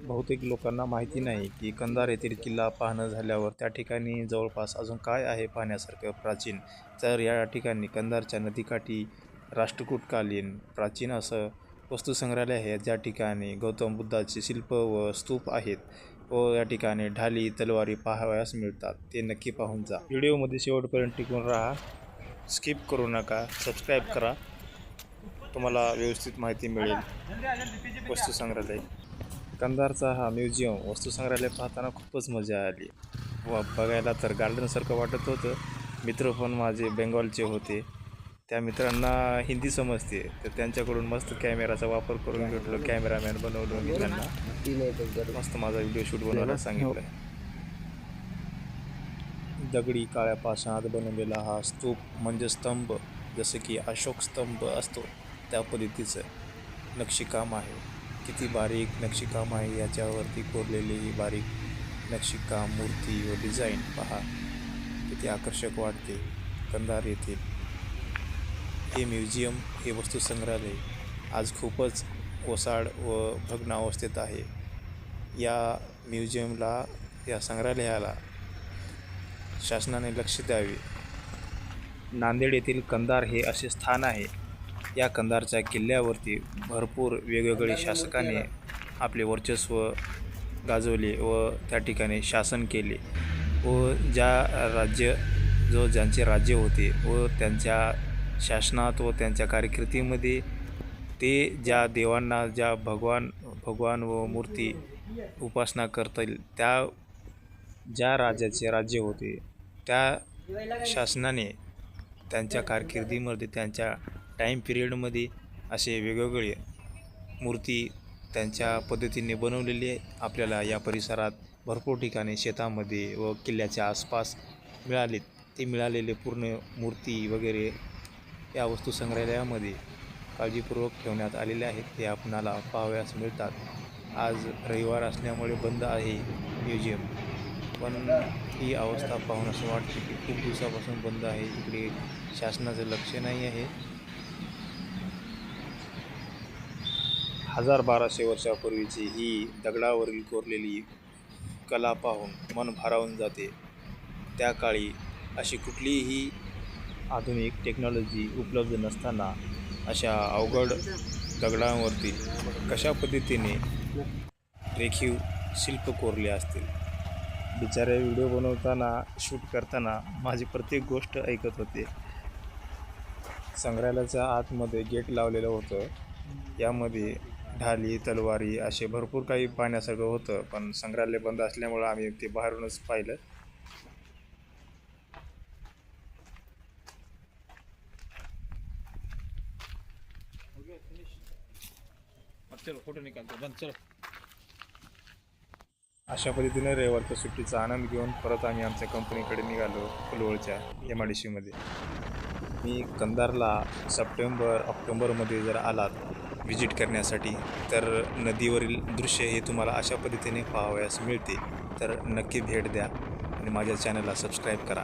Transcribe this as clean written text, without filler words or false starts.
बहुतेक लोकांना माहिती नाही की कंधार येथील किल्ला पाहणं झाल्यावर त्या ठिकाणी जवळपास अजून काय आहे पाहण्यासारखं प्राचीन. तर या ठिकाणी कंधारच्या नदीकाठी राष्ट्रकूटकालीन प्राचीन असं वस्तुसंग्रहालय आहे, ज्या ठिकाणी गौतम बुद्धाचे शिल्प व स्तूप आहेत व या ठिकाणी ढाली तलवारी पाहावयास मिळतात. ते नक्की पाहून जा. व्हिडिओमध्ये शेवटपर्यंत टिकून राहा, स्किप करू नका, सबस्क्राईब करा, तुम्हाला व्यवस्थित माहिती मिळेल. वस्तुसंग्रहालय कंधारचा हा म्युझियम वस्तुसंग्रहालय पाहताना खूपच मजा आली व बघायला तर गार्डनसारखं वाटत होतं. मित्र पण माझे बेंगॉलचे होते, त्या मित्रांना हिंदी समजते, तर त्यांच्याकडून मस्त कॅमेराचा वापर करून घेतलो. कॅमेरामॅन बनवलो मी त्यांना, मस्त माझा व्हिडिओ शूट बनवायला सांगितलं. दगडी काळ्या पाषाणात बनवलेला हा स्तूप म्हणजे स्तंभ, जसं की अशोक स्तंभ असतो त्या पद्धतीचं नक्षीकाम आहे. किती बारीक नक्षीकाम आहे, याच्यावरती कोरलेली ही बारीक नक्षीकाम, मूर्ती व डिझाईन पहा, किती आकर्षक वाटते. कंधार येथील हे म्युझियम, हे वस्तुसंग्रहालय आज खूपच ओसाड व भग्न अवस्थेत आहे. या म्युझियमला, या संग्रहालयाला शासनाने लक्ष द्यावे. नांदेड येथील कंधार हे असे स्थान आहे. या कंधारच्या किल्ल्यावरती भरपूर वेगवेगळे शासकाने आपले वर्चस्व गाजवले व त्या ठिकाणी शासन केले व ज्यांचे राज्य होते व त्यांच्या शासनात व त्यांच्या कारकिर्दीमध्ये ते ज्या देवांना, ज्या भगवान व मूर्ती उपासना करतील, त्या ज्या राजाचे राज्य होते त्या शासनाने त्यांच्या कारकिर्दीमध्ये, त्यांच्या टाईम पिरियडमध्ये असे वेगवेगळे मूर्ती त्यांच्या पद्धतीने बनवलेली आपल्याला या परिसरात भरपूर ठिकाणी शेतामध्ये व किल्ल्याच्या आसपास मिळाले. ते मिळालेले पूर्ण मूर्ती वगैरे या वस्तुसंग्रहालयामध्ये काळजीपूर्वक ठेवण्यात आलेले आहेत. ते आपणाला पाहावयास मिळतात. आज रविवार असल्यामुळे बंद आहे म्युझियम, पण ही अवस्था पाहून असं वाटते की खूप दिवसापासून बंद आहे. इकडे शासनाचं लक्ष नाही आहे. 1200 वर्षापूर्वीची ही दगडावरील कोरलेली कला पाहून मन भारावून जाते. त्या काळी अशी कुठलीही आधुनिक टेक्नॉलॉजी उपलब्ध नसताना अशा अवघड दगडांवरती कशा पद्धतीने रेखीव शिल्प कोरले असतील. बिचारे व्हिडिओ बनवताना, शूट करताना माझी प्रत्येक गोष्ट ऐकत होते. संग्रहालयाच्या आतमध्ये गेट लावलेलं होतं, यामध्ये ढाली तलवारी असे भरपूर काही पाहण्यासारखं होतं, पण संग्रहालय बंद असल्यामुळं आम्ही ते बाहेरूनच पाहिलं. अशा पद्धतीने रविवारच्या सुट्टीचा आनंद घेऊन परत आम्ही आमच्या कंपनीकडे निघालो, फुलवळच्या MIDC मध्ये. मी कंधारला सप्टेंबर-ऑक्टोबरमध्ये जर आलात विजिट करण्यासाठी, तर नदीवरील दृश्य हे तुम्हाला अशा पद्धतीने पाहावयास मिळते. तर नक्की भेट द्या आणि माझ्या चॅनलला सबस्क्राईब करा.